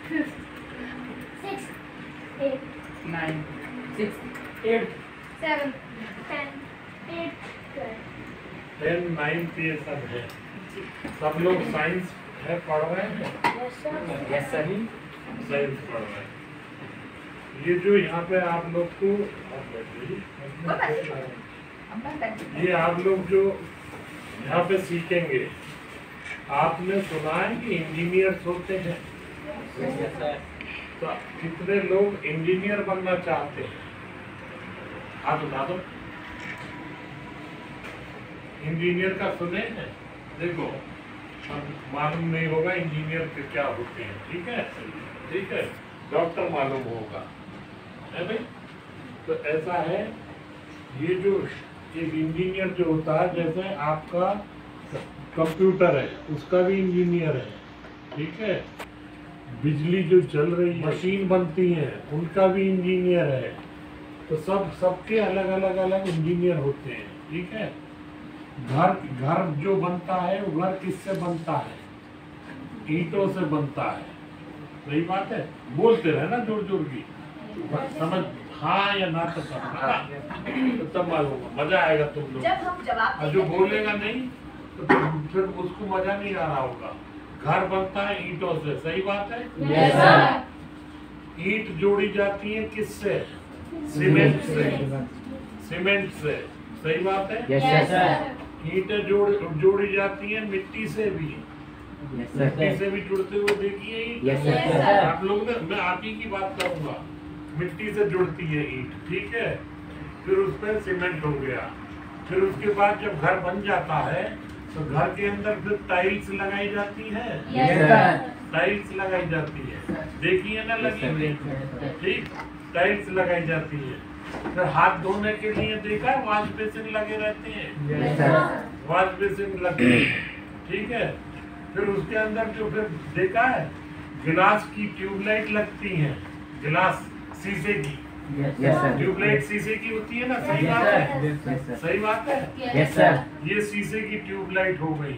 6, 8, 9, 6, 8, 7, 10, 8, 12. 10, 9 ये सब है। सब लोग साइंस है पढ़ रहे हैं, Yes, sir. yes sir. Science पढ़ रहे हैं। ये जो यहाँ पे आप लोग को ये आप लोग जो यहाँ पे सीखेंगे, आपने सुना है कि इंजीनियर्स होते हैं, Yes sir. तो कितने लोग इंजीनियर बनना चाहते हैं? हाथ उठा दो। इंजीनियर का सुने हैं? देखो, अब मालूम नहीं होगा इंजीनियर के क्या होते हैं, ठीक है? ठीक है, डॉक्टर मालूम होगा, है भाई? तो ऐसा है, ये जो एक इंजीनियर जो होता है, जैसे आपका कंप्यूटर है, उसका भी इंजीनियर है, ठीक है? बिजली जो चल रही है, मशीन बनती है, उनका भी इंजीनियर है। तो सबके अलग अलग इंजीनियर होते हैं, ठीक है? घर जो बनता है वो घर किससे बनता है? ईंटों से बनता है, सही बात है? बोलते रहे ना जोर जोर की, समझ हाँ या ना तो तब मालूम मजा आएगा तुम लोग। जब हम जवाब और जो बोलेगा नहीं तो फिर उसको मजा नहीं आ रहा होगा। घर बनता है ईंटों से, सही बात है? Yes, sir. ईंट जोड़ी जाती है किससे? सीमेंट से। सीमेंट से, सही बात है? Yes sir. ईंटें जोड़ी जाती हैं मिट्टी से भी। Yes मिट्टी sir. से भी जुड़ते हुए देखिए ईंट। Yes sir. आप लोग ने, मैं आप ही की बात करूंगा, मिट्टी से जुड़ती है ईंट, ठीक है? फिर उस पर सीमेंट हो गया। फिर उसके बाद जब घर बन जाता है तो घर के अंदर फिर टाइल्स लगाई जाती है। Yes, sir. टाइल्स लगाई जाती है, देखिए ना लगी हुई, ठीक? टाइल्स लगाई जाती है। फिर हाथ धोने के लिए देखा है वॉश बेसिन लगे रहते हैं, Yes sir. वॉश बेसिन लगे हैं, ठीक है? फिर उसके अंदर जो फिर देखा है गिलास की ट्यूबलाइट लगती है, गिलास शीशे की Yes sir. ट्यूबलाइट शीशे की होती है ना, सही Yes, बात sir. है? Yes sir. सही बात है? Yes sir. ये शीशे की ट्यूबलाइट हो गई।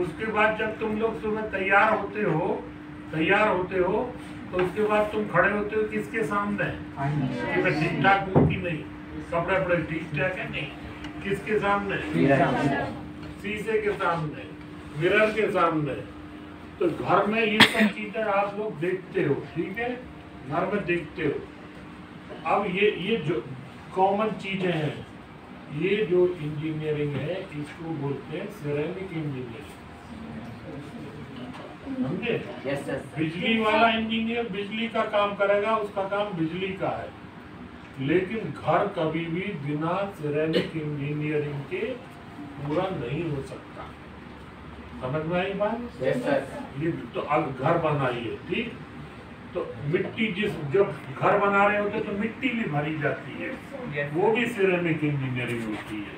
उसके बाद जब तुम लोग सुबह तैयार होते हो तो उसके बाद तुम खड़े होते हो किसके सामने कि मैं ठीक ठाक हूँ कि नहीं, कपड़े बड़े ठीक ठाक है नहीं, किसके सामने? शीशे के सामने, मिरर के सामने। तो घर में ये सब चीजें आप लोग देखते हो, ठीक है? घर में देखते हो। अब ये जो कॉमन चीजें हैं, ये जो इंजीनियरिंग है इसको बोलते हैं सिरेमिक इंजीनियरिंग, समझे? Yes sir. बिजली वाला इंजीनियर बिजली का काम करेगा, उसका काम बिजली का है। लेकिन घर कभी भी बिना सिरेमिक इंजीनियरिंग के पूरा नहीं हो सकता। समझ में आई बात? Yes sir. ये तो अब घर बनाइए, ठीक? तो मिट्टी जब घर बना रहे होते तो मिट्टी भी भरी जाती है, वो भी सिरेमिक इंजीनियरिंग होती है।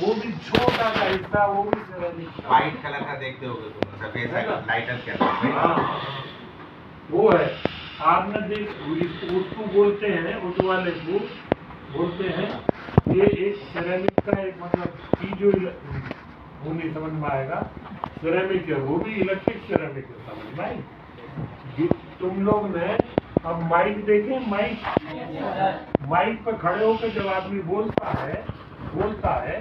वो भी छोटा सा हिस्सा, वो भी सिरेमिक। व्हाइट कलर का देखते होगे तुम, सफेद लाइटर के अंदर। हाँ, वो है। आपने उसको बोलते हैं, उस वाले को बोलते हैं, ये एक सिरेमिक का एक मतलब की जो वो नहीं समझ में आएगा, सिरेमिक है, वो भी इलेक्ट्रिक सिरेमिक है, समझ में आई? तुम लोग ने अब माइक देखे, माइक पे खड़े होकर जब आदमी बोलता है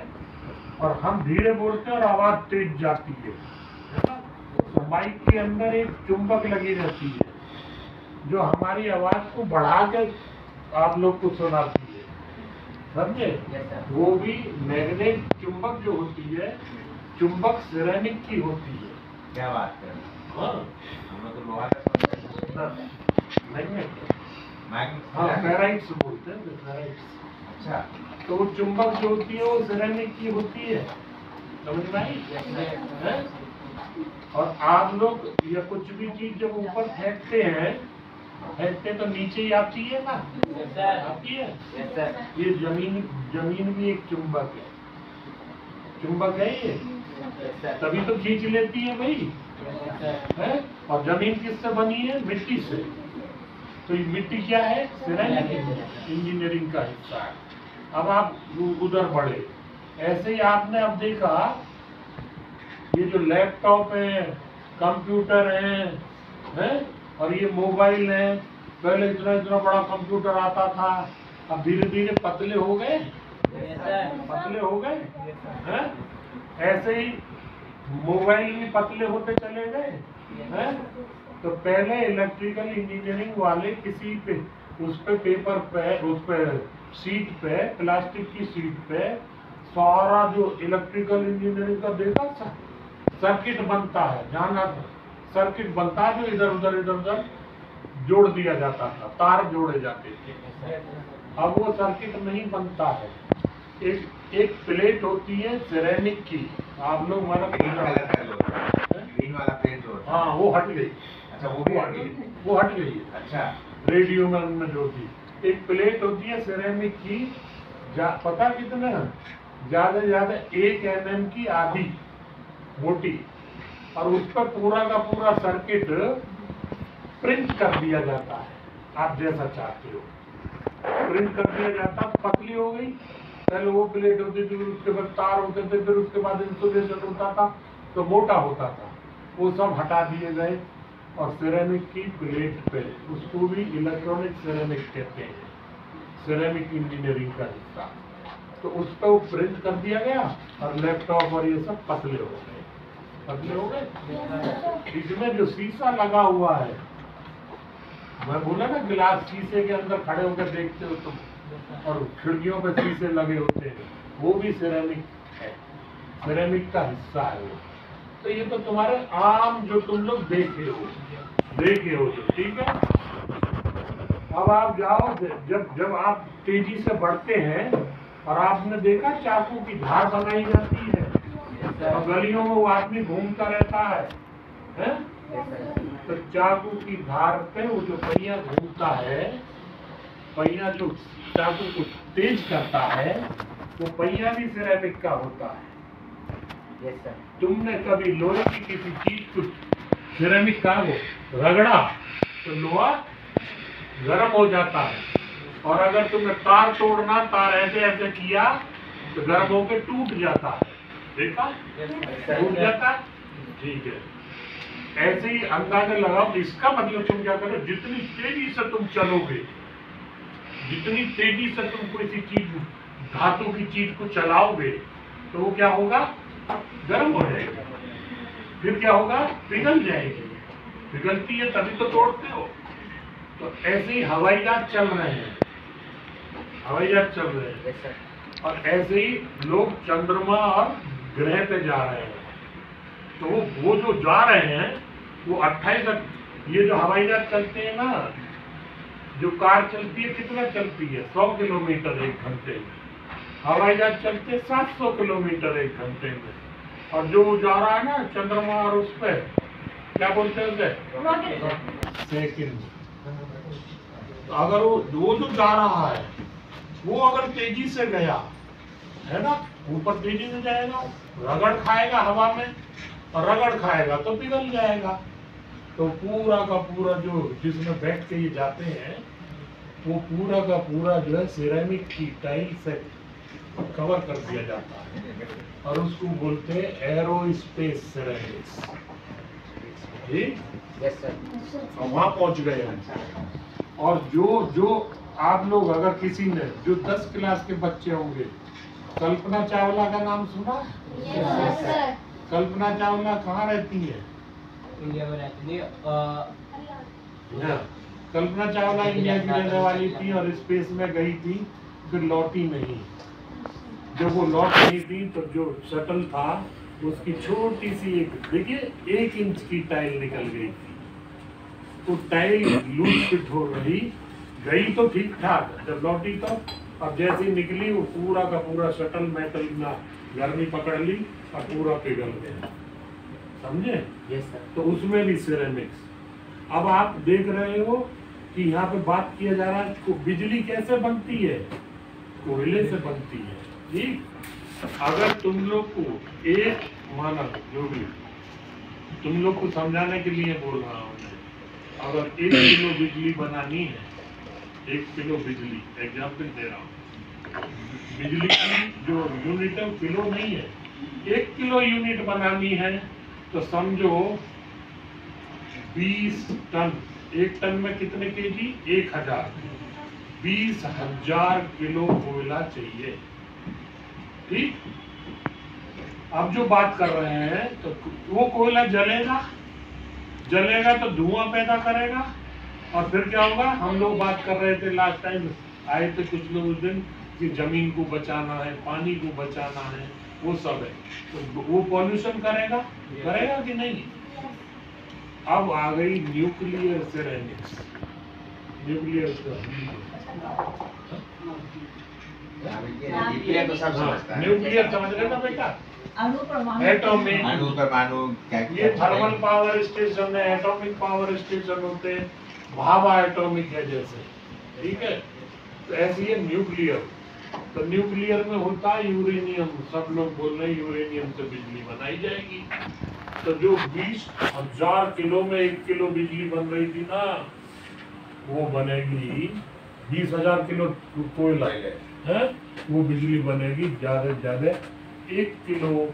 और हम धीरे बोलते हैं और आवाज तेज जाती है ना? तो माइक के अंदर एक चुंबक लगी रहती है जो हमारी आवाज को बढ़ा के आप लोग को सुनाती है, समझे? वो भी मैग्नेट चुंबक जो होती है, चुंबक सिरेमिक की होती है। क्या बात कर रहे हो? हाँ, हम लोग तो लोहा का मैग्नेट, मैग्नेट। हाँ, फेराइट्स बोलते हैं, फेराइट्स। अच्छा, तो वो चुंबक जो होती है वो सिरेमिक की होती है, समझ में आई? हैं? और आप लोग या कुछ भी चीज जब ऊपर फेंकते तो नीचे ही आती है ना? आती है। Yes sir. ये जमीन भी एक चुंबक है, चुंबक है ये, Yes sir. तभी तो खींच लेती है भाई, Yes sir. है? और जमीन किससे बनी है? मिट्टी से। तो ये मिट्टी क्या है? सिरेमिक इंजीनियरिंग का हिस्सा है। अब आप उधर बढ़े, ऐसे ही आपने अब देखा ये जो लैपटॉप है, कंप्यूटर है, और ये मोबाइल है, पहले इतना इतना बड़ा कंप्यूटर आता था, अब धीरे धीरे पतले हो गए, पतले हो गए हैं? ऐसे ही मोबाइल भी पतले होते चले गए हैं? तो पहले इलेक्ट्रिकल इंजीनियरिंग वाले किसी पे उस पे पेपर पे, उस पे शीट पे, प्लास्टिक की शीट पे सारा जो इलेक्ट्रिकल इंजीनियरिंग का देखा सर्किट बनता है, जाना सर्किट बनता है जो इधर उधर जोड़ दिया जाता था, तार जोड़े जाते थे। अब वो सर्किट नहीं बनता है। एक प्लेट होती है सिरेमिक की, आप लोग हमारा ग्रीन कलर का जो ग्रीन वाला प्लेट जो होता है। हाँ वो हट गई, अच्छा वो भी हट गई। वो हट गई है। अच्छा रेडियो में जो थी एक प्लेट होती है सिरेमिक की, पता कितना, ज्यादा से ज्यादा 1 mm की आधी मोटी, और उस पर पूरा का पूरा सर्किट प्रिंट कर दिया जाता है, आप जैसा चाहते हो प्रिंट कर दिया जाता। पतली हो गई, पहले वो प्लेट होती थी, उसके बाद तार होते थे, फिर उसके बाद इंसुलेशन होता था तो मोटा होता था, वो सब हटा दिए गए और सिरेमिक की प्लेट पे, उसको भी इलेक्ट्रॉनिक सिरेमिक कहते हैं, सिरेमिक इंजीनियरिंग का हिस्सा, तो उस पर वो प्रिंट कर दिया गया और लैपटॉप और ये सब पतले हो गए, पतले हो गए। इसमें जो शीशा लगा हुआ है, मैं बोला ना गिलास शीशे के अंदर खड़े होकर देखते हो तुम, और खिड़कियों पे शीशे लगे होते हैं, वो भी सिरेमिक है, सिरेमिक का हिस्सा है वो। तो ये तो तुम्हारे आम जो तुम लोग देखे हो जो, ठीक है। अब आप जाओ, जब आप तेजी से बढ़ते हैं और आपने देखा चाकू की धार बनाई जाती है और गलियों में वो आदमी घूमता रहता है? तो चाकू की धार पे वो जो पहिया घूमता है, पहिया जो चाकू को तेज करता है, वो पहिया भी सिरेमिक का होता है। तुमने कभी लोहे की किसी चीज को सिरेमिक का वो रगड़ा तो लोहा गर्म हो जाता है, और अगर तुमने तार तोड़ना, तार ऐसे ऐसे किया तो गर्म होकर टूट जाता है, देखा टूट जाता है, ठीक है। ऐसे ही अंदाजा लगाओ, इसका मतलब तुम क्या करो, जितनी तेजी से तुम चलोगे, जितनी तेजी से तुम कोई सी चीज, धातु की चीज को चलाओगे, तो वो क्या होगा, गर्म हो जाएगा, फिर क्या होगा, पिघल जाएगी, पिघलती है तभी तो तोड़ते हो। तो ऐसे ही हवाई जहाज चल रहे हैं, हवाई जहाज चल रहे हैं, और ऐसे ही लोग चंद्रमा और ग्रह पे जा रहे हैं। तो वो जो जा रहे हैं वो 28, ये जो हवाई जहाज चलते हैं ना, जो कार चलती है कितना चलती है, 100 किलोमीटर 1 घंटे में, हवाई जहाज चलते हैं 700 किलोमीटर 1 घंटे में। और जो जा रहा है ना चंद्रमा, और उस पर क्या बोलते हैं उसे, सेकंड। अगर वो जो जा रहा है वो अगर तेजी से गया है ना, ऊपर तेजी से जाएगा, रगड़ खाएगा हवा में, और रगड़ खाएगा तो पिघल जाएगा। तो पूरा का पूरा जो जिसमें बैठ के ये जाते हैं, वो पूरा का पूरा जो है सिरेमिक की टाइल से कवर कर दिया जाता है, और उसको बोलते हैं एरोस्पेस सिरेमिक्स। ठीक, और वहां पहुंच गए हम। और जो आप लोग, अगर किसी ने, जो 10 क्लास के बच्चे होंगे, कल्पना चावला का नाम सुना? कल्पना चावला कहाँ रहती है? इंडिया में रहती है। कल्पना चावला इंडिया की रहने वाली थी और स्पेस में गई थी, फिर लौटी नहीं। जब वो लौट रही थी तो जो शटल था उसकी छोटी सी देखिए 1 इंच की टाइल निकल गई थी। तो टाइल लूज फिट हो रही, गई तो ठीक ठाक, जब लौटी तो, अब जैसे निकली वो पूरा का पूरा शटल मेटल ना गर्मी पकड़ ली और पूरा पिघल गया, समझे? Yes sir. तो उसमें भी सिरेमिक्स। अब आप देख रहे हो कि यहाँ पे बात किया जा रहा है बिजली कैसे बनती है, कोयले से बनती है। ठीक, अगर तुम लोग को एक मानव, जो भी तुम लोग को समझाने के लिए बोल रहा हूँ, अगर 1 किलो बिजली बनानी है, 1 किलो बिजली, एग्जाम्पल दे रहा हूँ, बिजली की जो यूनिट है किलो नहीं है, 1 किलो यूनिट बनानी है, तो समझो 20 टन। 1 टन में कितने केजी? 1000। 20,000 किलो कोयला चाहिए। ठीक। अब जो बात कर रहे हैं तो वो कोयला जलेगा तो धुआं पैदा करेगा, और फिर क्या होगा? हम लोग बात कर रहे थे लास्ट टाइम आए थे कुछ लोग उस दिन कि जमीन को बचाना है, पानी को बचाना है, वो सब है। तो वो पॉल्यूशन करेगा कि नहीं? अब आ गई न्यूक्लियर सिरेमिक्स। न्यूक्लियर तो सब समझता है। न्यूक्लियर समझ रहे ना बेटा? अणु परमाणु एटॉमिक, अणु परमाणु क्या ये थर्मल पावर स्टेशन है, एटॉमिक पावर स्टेशन होते हैं, भाभा एटॉमिक है जैसे। ठीक है, तो ऐसी है न्यूक्लियर। तो न्यूक्लियर में होता है यूरेनियम। सब लोग बोल रहे हैं यूरेनियम से बिजली बनाई जाएगी। तो जो 20,000 किलो में 1 किलो बिजली बन रही थी ना, वो बनेगी 20,000 किलो कोयला है, वो बिजली बनेगी ज्यादा से ज्यादा 1 kilo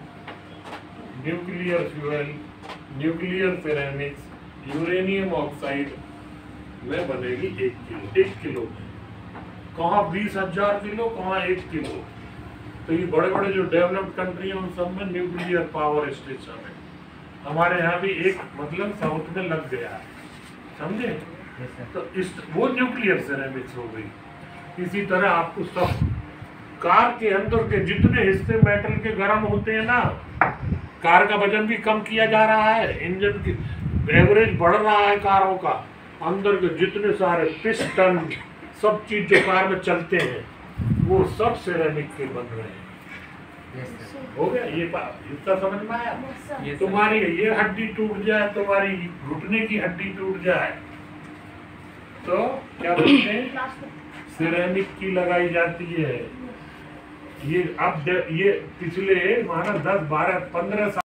nuclear fuel, nuclear ceramics, uranium oxide में बनेगी 1 किलो में। कहाँ 20,000 किलो, कहाँ 1 किलो। तो ये बड़े बड़े जो डेवलप्ड कंट्री हैं उन सब में न्यूक्लियर पावर स्टेशन है। हमारे यहाँ भी एक मतलब साउथ में लग गया है, समझे? तो इस वो न्यूक्लियर सिरेमिक्स हो गई। इसी तरह आपको सब कार के अंदर के जितने हिस्से मेटल के गर्म होते हैं ना, कार का वजन भी कम किया जा रहा है, इंजन की एवरेज बढ़ रहा है कारों का, अंदर के जितने सारे पिस्टन सब चीज जो कार में चलते हैं वो सब सिरेमिक के बन रहे हैं। हो गया ये इतना समझ में आया? तुम्हारी ये हड्डी टूट जाए, तुम्हारी घुटने की हड्डी टूट जाए, तो क्या बोलते हैं? सिरेमिक की लगाई जाती है। ये अब ये पिछले माना 10, 12, 15 साल